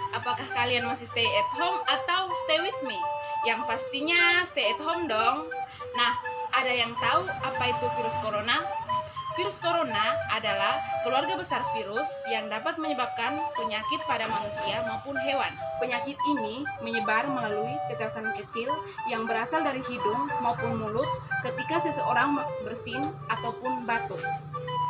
Apakah kalian masih stay at home atau stay with me? Yang pastinya stay at home dong. Nah, ada yang tahu apa itu virus corona? Virus corona adalah keluarga besar virus yang dapat menyebabkan penyakit pada manusia maupun hewan. Penyakit ini menyebar melalui tetesan kecil yang berasal dari hidung maupun mulut ketika seseorang bersin ataupun batuk.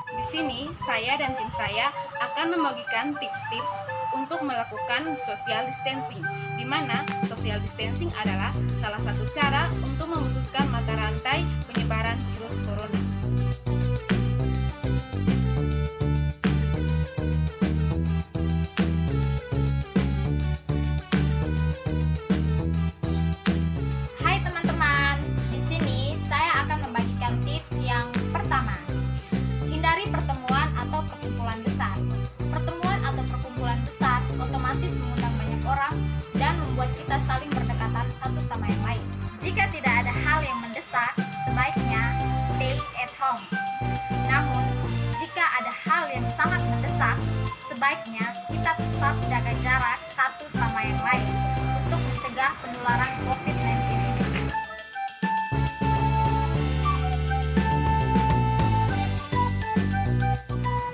Di sini, saya dan tim saya akan membagikan tips-tips untuk melakukan social distancing, di mana social distancing adalah salah satu cara untuk memutuskan mata rantai penyebaran virus corona. Hai teman-teman, di sini saya akan membagikan tips yang pertama. Hindari pertemuan atau perkumpulan besar. Pertemuan atau perkumpulan besar otomatis mengundang banyak orang dan membuat kita saling berdekatan satu sama yang lain. Jika tidak ada hal yang mendesak, sebaiknya stay at home. Namun, jika ada hal yang sangat mendesak, sebaiknya kita tetap jaga jarak satu sama yang lain untuk mencegah penularan COVID-19 ini.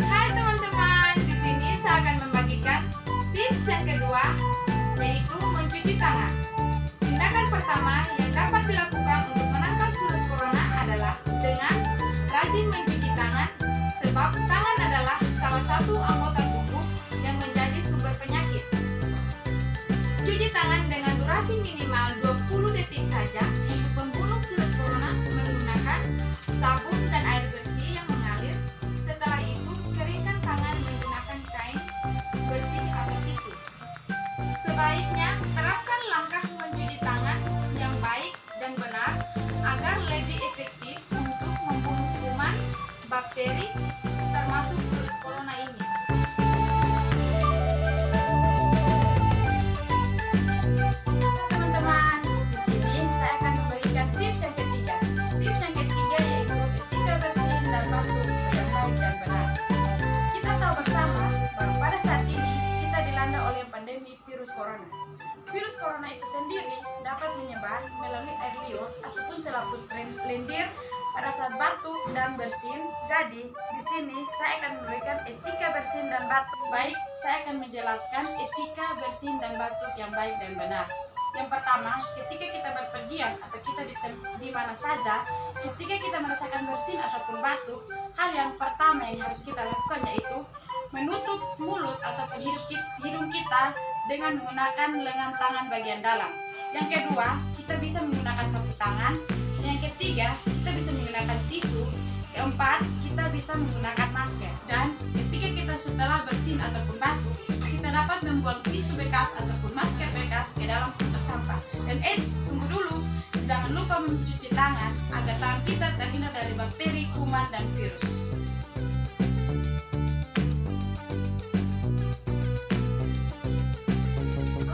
Hai teman-teman, di sini saya akan membagikan tips yang kedua, yaitu mencuci tangan. Tindakan pertama yang dapat dilakukan untuk menangkal virus corona adalah dengan rajin mencuci tangan, sebab tangan adalah salah satu anggota tubuh yang menjadi sumber penyakit. Cuci tangan dengan durasi minimal 20 detik saja untuk membunuh virus corona menggunakan sabun dan air bersih yang mengalir. Setelah itu, keringkan tangan menggunakan kain bersih atau tisu. Sebaiknya, terapkan langkah mencuci tangan yang baik dan benar agar lebih efektif untuk membunuh kuman, bakteri, termasuk virus corona ini. Teman-teman, di sini saya akan memberikan tips yang ketiga. Tips yang ketiga yaitu etika bersih dan batuk yang baik dan benar. Kita tahu bersama bahwa pada saat ini kita dilanda oleh pandemi virus corona. Virus corona itu sendiri dapat menyebar melalui air liur ataupun selaput lendir pada saat batuk dan bersin. Jadi, di sini saya akan memberikan etika bersin dan batuk. Baik, saya akan menjelaskan etika bersin dan batuk yang baik dan benar. Yang pertama, ketika kita berpergian atau kita di mana saja, ketika kita merasakan bersin ataupun batuk, hal yang pertama yang harus kita lakukan yaitu menutup mulut ataupun hidung kita dengan menggunakan lengan tangan bagian dalam. Yang kedua, kita bisa menggunakan sapu tangan. Yang ketiga, kita bisa menggunakan tisu. Keempat, kita bisa menggunakan masker. Dan ketika kita setelah bersin ataupun batuk, kita dapat membuang tisu bekas ataupun masker bekas ke dalam tempat sampah. Dan tunggu dulu, jangan lupa mencuci tangan agar tangan kita terhindar dari bakteri, kuman, dan virus.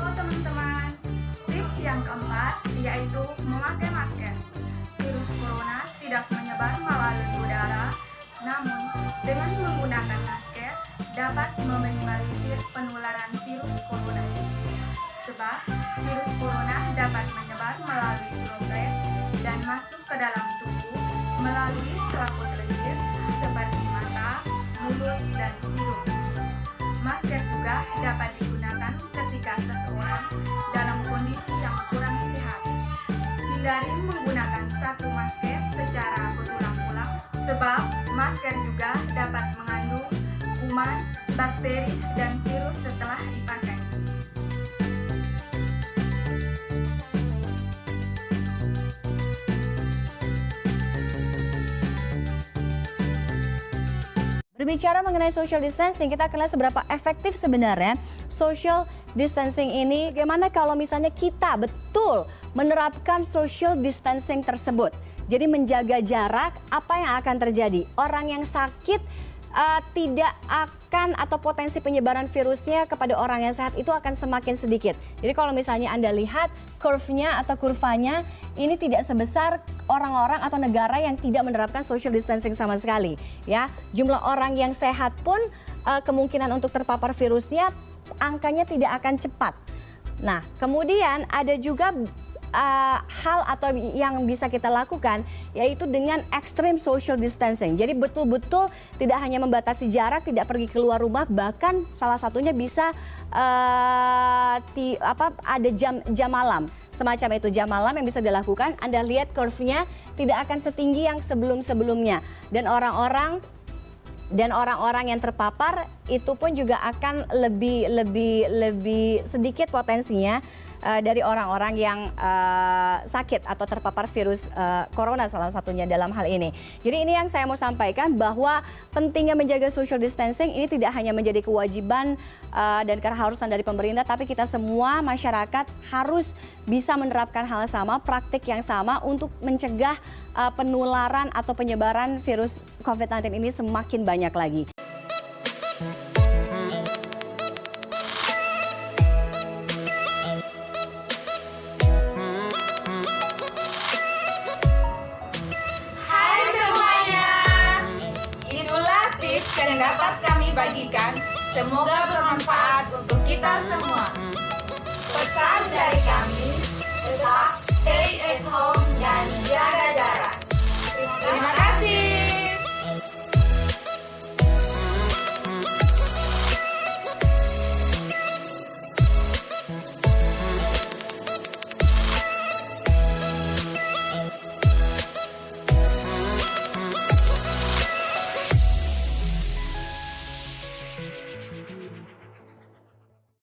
Halo teman-teman, tips yang keempat yaitu memakai masker. Virus corona tidak menyebar melalui udara, namun dengan menggunakan masker dapat meminimalisir penularan virus corona. Sebab virus corona dapat menyebar melalui droplet dan masuk ke dalam tubuh melalui selaput lendir seperti mata, mulut, dan hidung. Masker juga dapat digunakan ketika seseorang dalam kondisi yang kurang sehat. Hindari menggunakan satu masker secara berulang-ulang, sebab masker juga dapat mengandung kuman, bakteri, dan virus setelah dipakai. Berbicara mengenai social distancing, kita akan lihat seberapa efektif sebenarnya social distancing ini. Bagaimana kalau misalnya kita betul menerapkan social distancing tersebut? Jadi menjaga jarak, apa yang akan terjadi? Orang yang sakit tidak akan atau potensi penyebaran virusnya kepada orang yang sehat itu akan semakin sedikit. Jadi kalau misalnya Anda lihat kurvanya atau kurvanya ini tidak sebesar orang-orang atau negara yang tidak menerapkan social distancing sama sekali. Ya, jumlah orang yang sehat pun kemungkinan untuk terpapar virusnya angkanya tidak akan cepat. Nah, kemudian ada juga hal atau yang bisa kita lakukan yaitu dengan extreme social distancing. Jadi betul-betul tidak hanya membatasi jarak, tidak pergi keluar rumah, bahkan salah satunya bisa ada jam malam. Semacam itu, jam malam yang bisa dilakukan. Anda lihat curve-nya tidak akan setinggi yang sebelum-sebelumnya. Dan orang-orang yang terpapar itu pun juga akan lebih sedikit potensinya dari orang-orang yang sakit atau terpapar virus corona salah satunya dalam hal ini. Jadi ini yang saya mau sampaikan, bahwa pentingnya menjaga social distancing ini tidak hanya menjadi kewajiban dan keharusan dari pemerintah, tapi kita semua masyarakat harus bisa menerapkan hal sama, praktik yang sama untuk mencegah penularan atau penyebaran virus COVID-19 ini semakin banyak lagi. Hai semuanya, inilah tips yang dapat kami bagikan. Semoga bermanfaat untuk kita semua. Pesan dari kami, tetap stay at home dan jaga